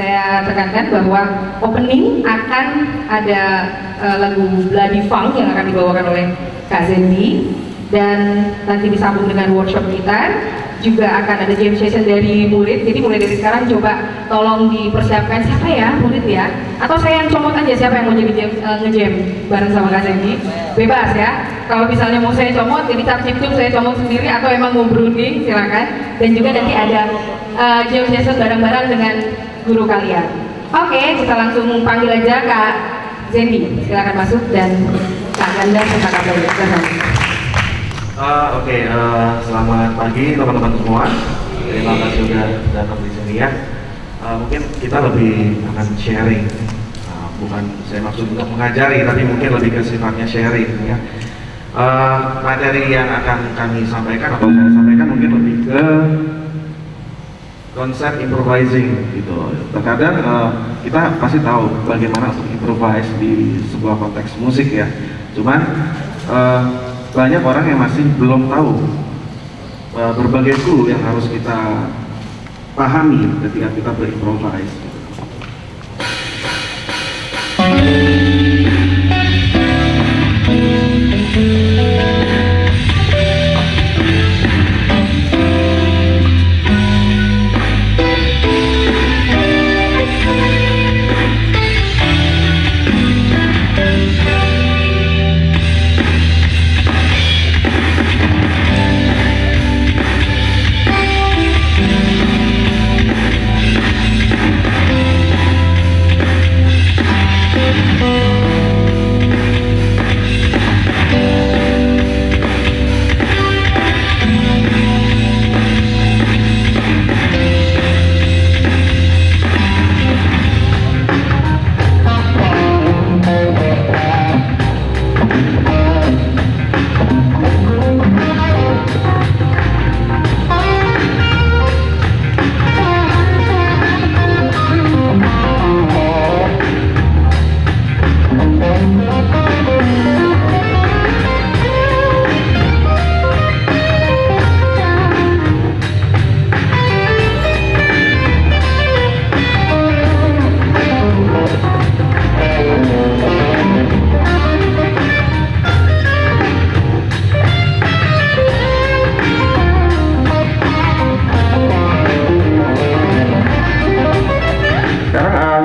saya tekankan bahwa opening akan ada lagu Bloody Funk yang akan dibawakan oleh Kak Zendi, dan nanti disambung dengan workshop gitar. Juga akan ada jam session dari murid, jadi mulai dari sekarang coba tolong dipersiapkan siapa ya murid ya, atau saya yang comot aja siapa yang mau jadi nge-jam bareng sama Kak Zendi, bebas ya. Kalau misalnya mau saya comot, jadi cip saya comot sendiri, atau emang mau berunding silakan. Dan juga nanti ada jam session bareng-bareng dengan guru kalian. Oke, kita langsung panggil aja Kak Zendi, silakan masuk, dan Kak Ganda serta Kak Bayu. Selamat pagi teman-teman semua. Terima kasih sudah datang di sini ya. Mungkin kita lebih akan sharing, bukan saya maksud untuk mengajari, tapi mungkin lebih ke sifatnya sharing ya. Materi yang akan kami sampaikan atau saya sampaikan mungkin lebih ke konsep improvising gitu. Terkadang kita pasti tahu bagaimana untuk improvise di sebuah konteks musik ya. Cuman banyak orang yang masih belum tahu berbagai clue yang harus kita pahami ketika kita berimprovise.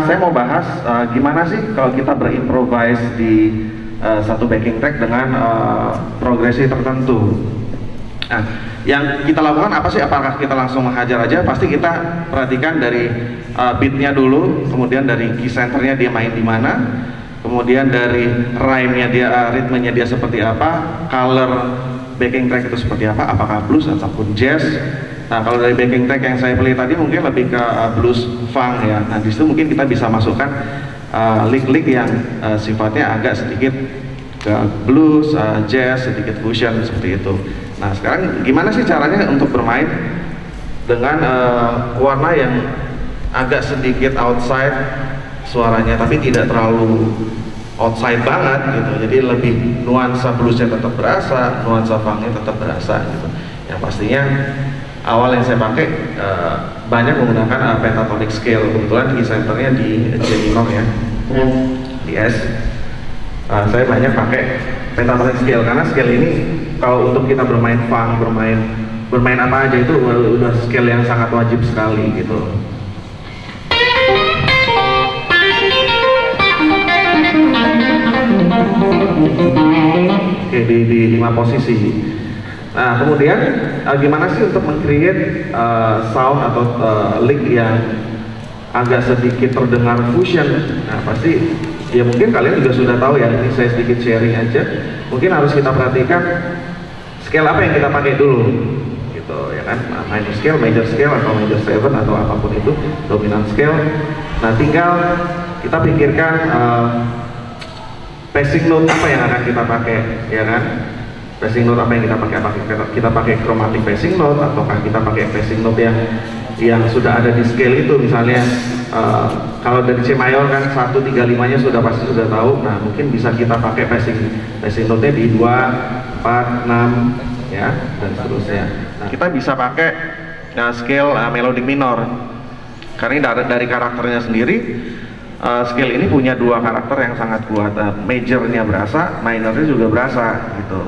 Saya mau bahas gimana sih kalau kita berimprovise di satu backing track dengan progresi tertentu. Nah, yang kita lakukan apa sih? Apakah kita langsung menghajar aja? Pasti kita perhatikan dari beatnya dulu, kemudian dari key centernya dia main di mana, kemudian dari rhyme-nya dia, ritmenya dia seperti apa, color backing track itu seperti apa, apakah blues ataupun jazz. Nah, kalau dari backing track yang saya pilih tadi mungkin lebih ke blues funk ya. Nah, di situ mungkin kita bisa masukkan lick-lick yang sifatnya agak sedikit ke blues, jazz, sedikit fusion seperti itu. Nah, sekarang gimana sih caranya untuk bermain dengan warna yang agak sedikit outside suaranya, tapi tidak terlalu outside banget gitu. Jadi lebih nuansa bluesnya tetap berasa, nuansa funknya tetap berasa gitu. Yang pastinya awal yang saya pakai banyak menggunakan pentatonic scale. Kebetulan key centernya di G minor ya, di S. Saya banyak pakai pentatonic scale karena scale ini kalau untuk kita bermain funk, bermain apa aja itu udah scale yang sangat wajib sekali gitu. Oke, di 5 posisi. Nah, kemudian gimana sih untuk meng-create sound atau lick yang agak sedikit terdengar fusion? Nah, pasti ya mungkin kalian juga sudah tahu ya, ini saya sedikit sharing aja. Mungkin harus kita perhatikan scale apa yang kita pakai dulu gitu ya kan, minor scale, major scale, atau major 7 atau apapun itu, dominant scale. Nah, tinggal kita pikirkan passing note apa yang akan kita pakai ya kan. Passing note apa yang kita pakai? Apakah kita pakai chromatic passing note, ataukah kita pakai passing note yang sudah ada di scale itu? Misalnya kalau dari C mayor kan 135-nya pasti sudah tahu. Nah, mungkin bisa kita pakai passing note-nya di 2, 4, 6 ya, dan seterusnya. Nah, kita bisa pakai scale melodic minor. Karena dari karakternya sendiri, scale ini punya dua karakter yang sangat kuat. Majornya berasa, minornya juga berasa gitu.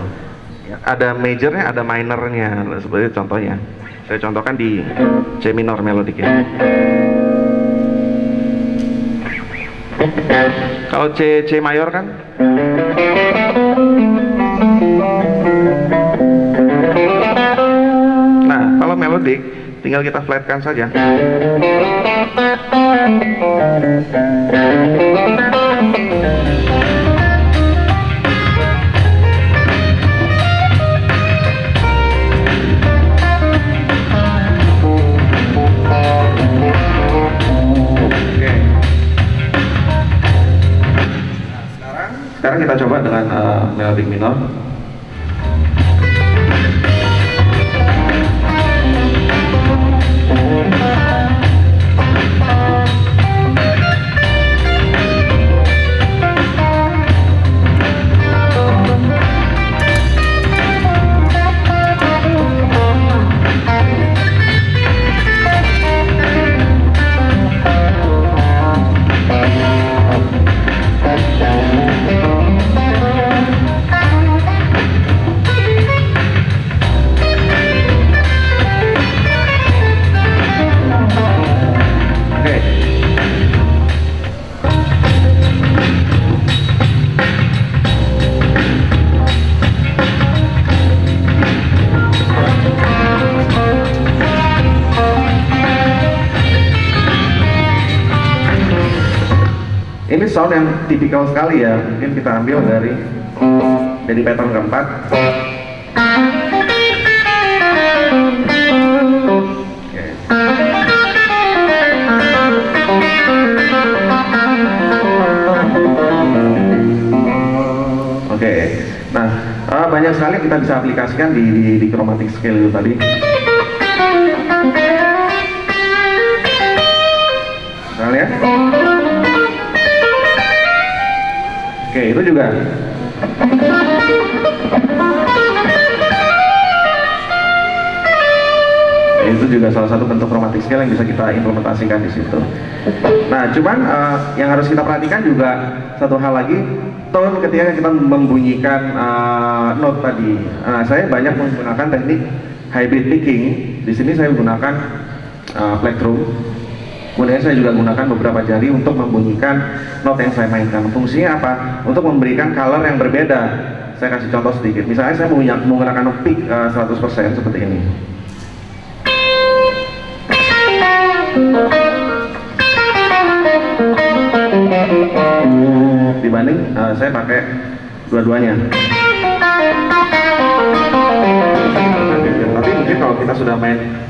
Ya, ada majornya, ada minornya. Seperti contohnya, saya contohkan di C minor melodic ya. Kalau C mayor kan, nah kalau melodic tinggal kita flatkan saja. Sekarang kita coba dengan melodic minor. Ini sound yang tipikal sekali ya, mungkin kita ambil dari pattern keempat. Oke. Nah, banyak sekali kita bisa aplikasikan di chromatic scale itu tadi. Misalnya. Oke, itu juga. Itu juga salah satu bentuk chromatic scale yang bisa kita implementasikan di situ. Nah, cuman yang harus kita perhatikan juga satu hal lagi, tone ketika kita membunyikan note tadi. Nah, saya banyak menggunakan teknik hybrid picking. Di sini saya menggunakan plectrum. Kemudian saya juga gunakan beberapa jari untuk membunyikan note yang saya mainkan. Fungsinya apa? Untuk memberikan color yang berbeda. Saya kasih contoh sedikit. Misalnya saya menggunakan pick 100% seperti ini. Dibanding saya pakai dua-duanya. Tapi mungkin kalau kita sudah main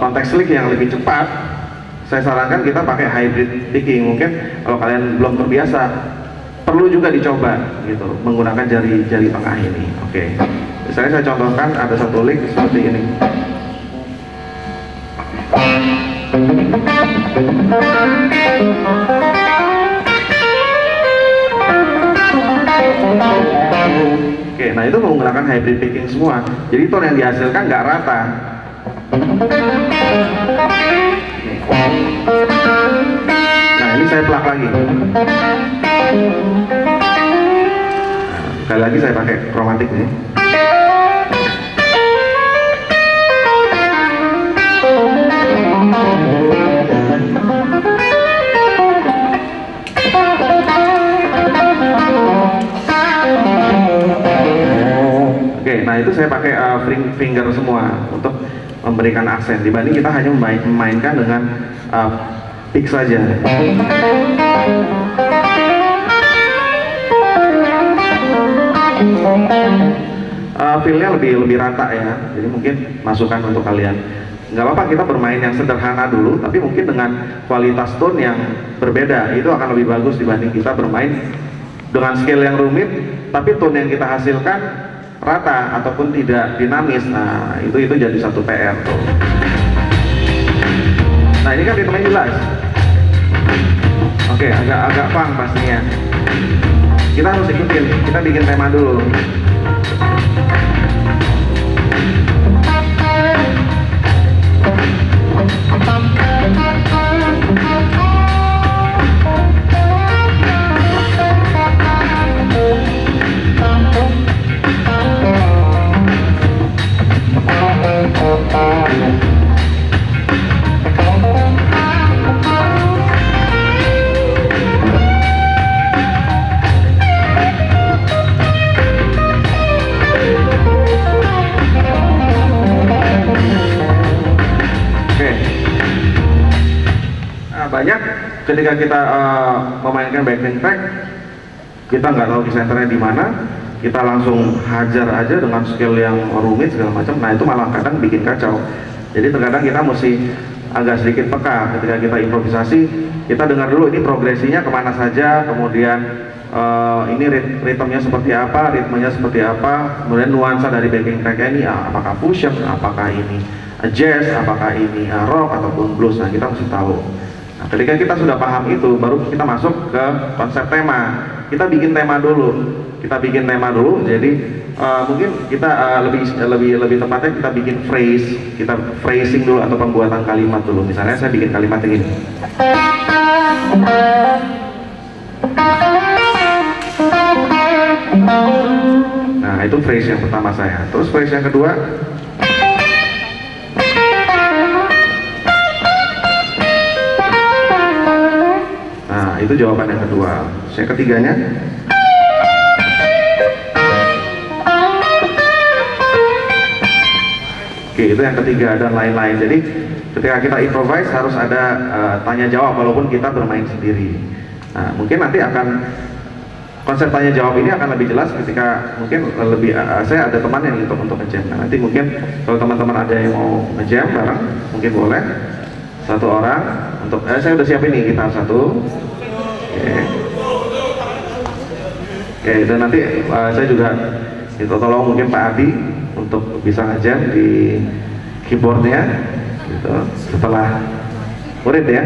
konteks lick yang lebih cepat, saya sarankan kita pakai hybrid picking. Mungkin kalau kalian belum terbiasa, perlu juga dicoba gitu, menggunakan jari tengah ini. Oke. Misalnya saya contohkan ada satu lick seperti ini. Oke, nah itu menggunakan hybrid picking semua. Jadi tone yang dihasilkan nggak rata. Nah ini saya plak lagi. Sekali lagi saya pakai chromatic nih. Oke, nah itu saya pakai finger semua untuk memberikan aksen, dibanding kita hanya memainkan dengan pick saja. Feel-nya lebih rata ya, jadi mungkin masukan untuk kalian. Nggak apa-apa kita bermain yang sederhana dulu, tapi mungkin dengan kualitas tone yang berbeda, itu akan lebih bagus dibanding kita bermain dengan scale yang rumit, tapi tone yang kita hasilkan rata ataupun tidak dinamis. Nah itu jadi satu PR tuh. Nah ini kan ritmenya jelas. Oke, agak pang pastinya. Kita harus ikutin, kita bikin tema dulu. banyak ketika kita memainkan backing track, kita nggak tahu key centernya di mana, kita langsung hajar aja dengan skill yang rumit segala macam. Nah itu malah kadang bikin kacau. Jadi terkadang kita mesti agak sedikit peka ketika kita improvisasi. Kita dengar dulu ini progresinya kemana saja, kemudian ini ritmenya seperti apa, ritmenya seperti apa, kemudian nuansa dari backing tracknya ini apakah fusion, apakah ini jazz, apakah ini rock ataupun blues. Nah kita mesti tahu. Nah, ketika kita sudah paham itu, baru kita masuk ke konsep tema. Kita bikin tema dulu. Jadi mungkin kita lebih tepatnya kita bikin phrase, kita phrasing dulu atau pembuatan kalimat dulu. Misalnya saya bikin kalimat yang ini. Nah itu phrase yang pertama saya. Terus phrase yang kedua. Nah itu jawaban yang kedua. Yang ketiganya. Oke, itu yang ketiga dan lain-lain. Jadi ketika kita improvise harus ada tanya jawab walaupun kita bermain sendiri. Nah, mungkin nanti akan konsep tanya jawab ini akan lebih jelas ketika mungkin lebih saya ada teman yang untuk nge-jam. Nah, nanti mungkin kalau teman-teman ada yang mau nge-jam bareng, mungkin boleh satu orang untuk saya udah siapin nih gitar satu. Oke, dan nanti saya juga itu tolong mungkin Pak Adi untuk bisa ngajak di keyboardnya gitu, setelah murid ya.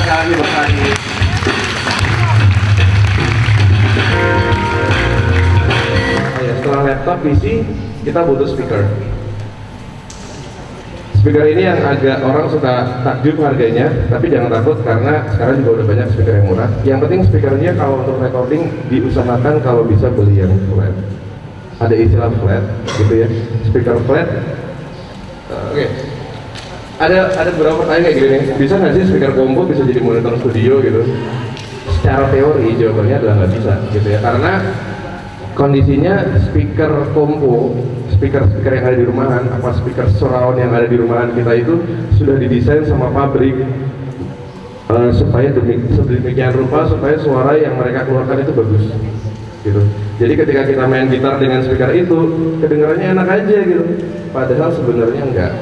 sekali lagi buat Adi. Oh ya, setelah laptop, PC, kita butuh speaker. Speaker ini yang agak orang suka takjub harganya, tapi jangan takut karena sekarang juga udah banyak speaker yang murah. Yang penting speakernya kalau untuk recording diusahakan kalau bisa beli yang flat. Ada istilah flat, gitu ya. Speaker flat. Oke. Ada beberapa pertanyaan kayak gini. Bisa nggak sih speaker combo bisa jadi monitor studio gitu? Secara teori jawabannya adalah nggak bisa, gitu ya. Karena kondisinya speaker combo, speaker yang ada di rumahan, apa speaker surround yang ada di rumahan kita itu sudah didesain sama pabrik supaya sedemikian rupa supaya suara yang mereka keluarkan itu bagus, gitu. Jadi ketika kita main gitar dengan speaker itu kedengarannya enak aja gitu, padahal sebenarnya enggak.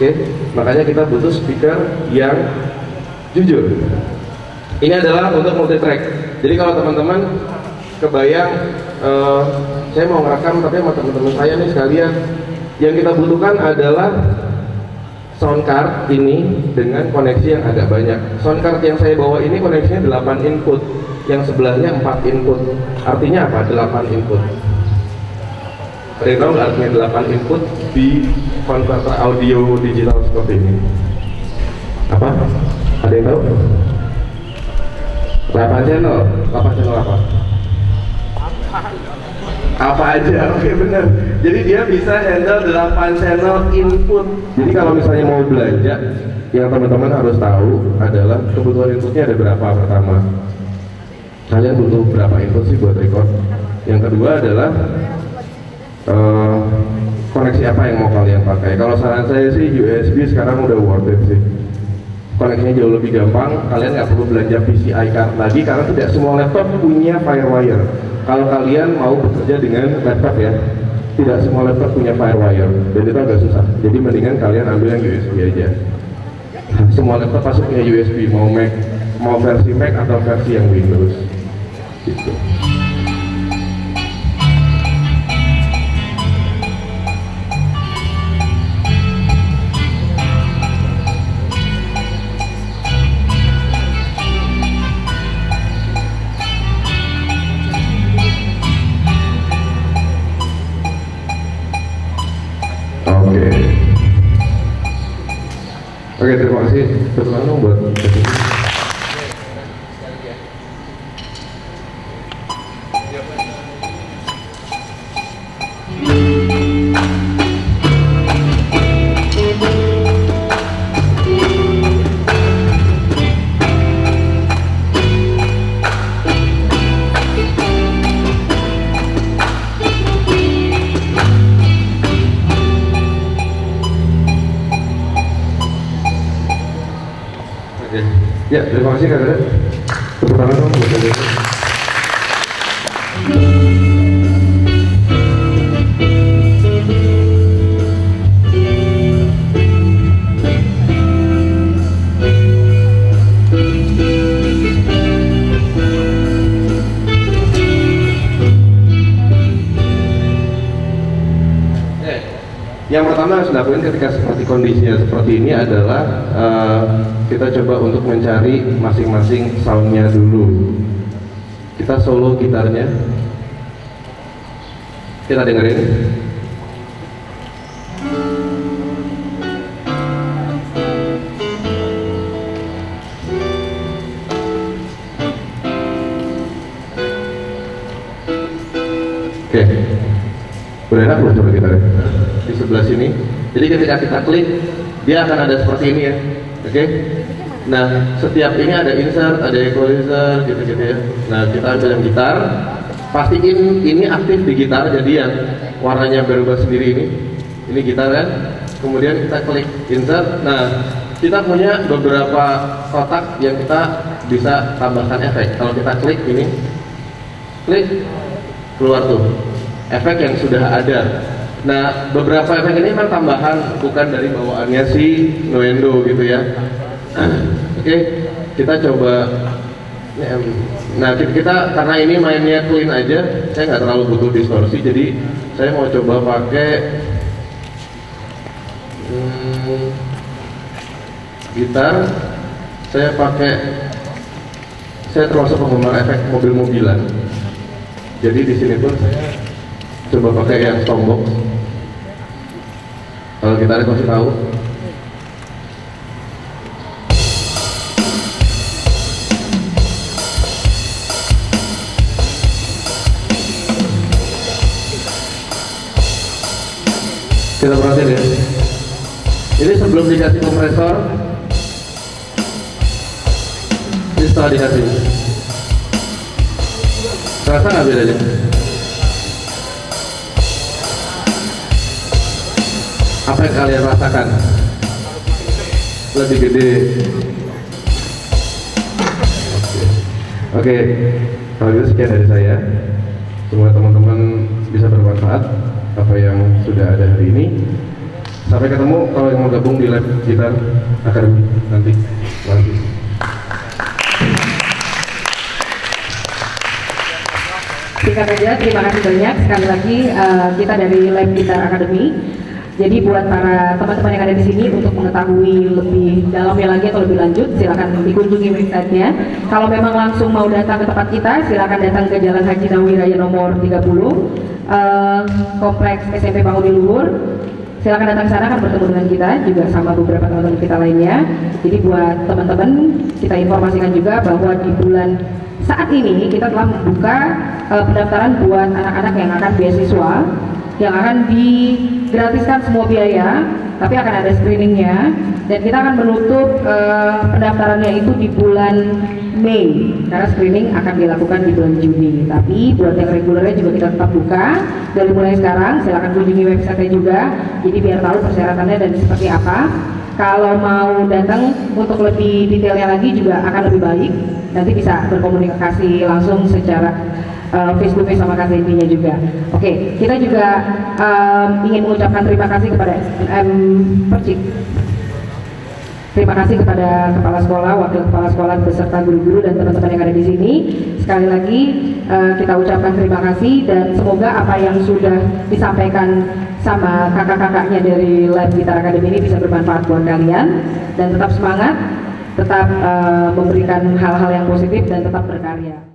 Oke, makanya kita butuh speaker yang jujur. Ini adalah untuk multi track. Jadi kalau teman-teman kebayang saya mau ngerekam tapi sama teman-teman saya nih sekalian, yang kita butuhkan adalah sound card ini dengan koneksi yang agak banyak. Sound card yang saya bawa ini koneksinya 8 input, yang sebelahnya 4 input. Artinya apa? 8 input. Ada yang tahu nggak artinya 8 input di konverter audio digital seperti ini? Apa? Ada yang tahu? 8 channel. 8 channel apa? Apa aja? Oke, bener. Jadi dia bisa handle 8 channel input. Jadi kalau misalnya mau belanja, yang teman-teman harus tahu adalah kebutuhan inputnya ada berapa pertama. Kalian butuh berapa input sih buat record? Yang kedua adalah koneksi apa yang mau kalian pakai. Kalau saran saya sih USB sekarang udah worth it sih. Koneksinya jauh lebih gampang, kalian nggak perlu belanja PCI card lagi karena tidak semua laptop punya FireWire. Kalau kalian mau bekerja dengan laptop ya, tidak semua laptop punya FireWire dan itu agak susah. Jadi mendingan kalian ambil yang USB aja. Semua laptop pasti punya USB, mau Mac, mau versi Mac atau versi yang Windows. Gitu. Oke, terima kasih. Kebetulan dong buat ya, terima kasih Kak Dada. Tepuk tangan dong buat Kak Dada. Yang pertama harus dilakukan ketika seperti kondisinya seperti ini adalah kita coba untuk mencari masing-masing soundnya dulu. Kita solo gitarnya, kita dengerin. Oke, udah enak belum coba gitarnya? Di sebelah sini. Jadi ketika kita klik, dia akan ada seperti ini ya. Oke. Nah, setiap ini ada insert, ada equalizer, gitu-gitu ya. Nah, kita ambil yang gitar, pastiin ini aktif di gitar, jadi yang warnanya berubah sendiri ini. Ini gitar kan. Kemudian kita klik insert. Nah, kita punya beberapa kotak yang kita bisa tambahkan efek. Kalau kita klik ini, klik, keluar tuh efek yang sudah ada. Nah, beberapa efek ini memang tambahan, bukan dari bawaannya si Nuendo gitu ya. Oke, kita coba. Nah, kita karena ini mainnya clean aja, saya nggak terlalu butuh distorsi, jadi saya mau coba pakai gitar saya termasuk penggemar efek mobil-mobilan. Jadi di sini pun saya coba pakai yang Stormbox. Kalau kita kasih tahu. Kita perhatiin ya. Ini sebelum dikasih kompresor, ini setelah dikasih. Terasa nggak bedanya? Apa yang kalian rasakan? Lebih gede. Oke, kalau gitu sekian dari saya. Semoga teman-teman bisa bermanfaat apa yang sudah ada hari ini. Sampai ketemu kalau yang mau gabung di lab gitar akademi nanti. Singkat saja, terima kasih banyak sekali lagi kita dari Lab Gitar Academy. Jadi buat para teman-teman yang ada di sini untuk mengetahui lebih dalamnya lagi atau lebih lanjut, silakan dikunjungi websitenya. Kalau memang langsung mau datang ke tempat kita, silakan datang ke Jalan Haji Nawawi Raya nomor 30, Kompleks SMP Pangudi Luhur. Silakan datang ke sana, akan bertemu dengan kita juga sama beberapa teman-teman kita lainnya. Jadi buat teman-teman, kita informasikan juga bahwa di bulan saat ini kita telah membuka pendaftaran buat anak-anak yang akan beasiswa, yang akan digratiskan semua biaya, tapi akan ada screeningnya, dan kita akan menutup pendaftarannya itu di bulan Mei, karena screening akan dilakukan di bulan Juni. Tapi buat yang regulernya juga kita tetap buka dari mulai sekarang. Silakan kunjungi website-nya juga, jadi biar tahu persyaratannya dan seperti apa. Kalau mau datang untuk lebih detailnya lagi juga akan lebih baik, nanti bisa berkomunikasi langsung secara Facebook sama KZB-nya juga. Oke, kita juga ingin mengucapkan terima kasih kepada SNM Percik. Terima kasih kepada kepala sekolah, wakil kepala sekolah, beserta guru-guru dan teman-teman yang ada di sini. Sekali lagi kita ucapkan terima kasih dan semoga apa yang sudah disampaikan sama kakak-kakaknya dari Lab Gitar Academy ini bisa bermanfaat buat kalian, dan tetap semangat, tetap memberikan hal-hal yang positif dan tetap berkarya.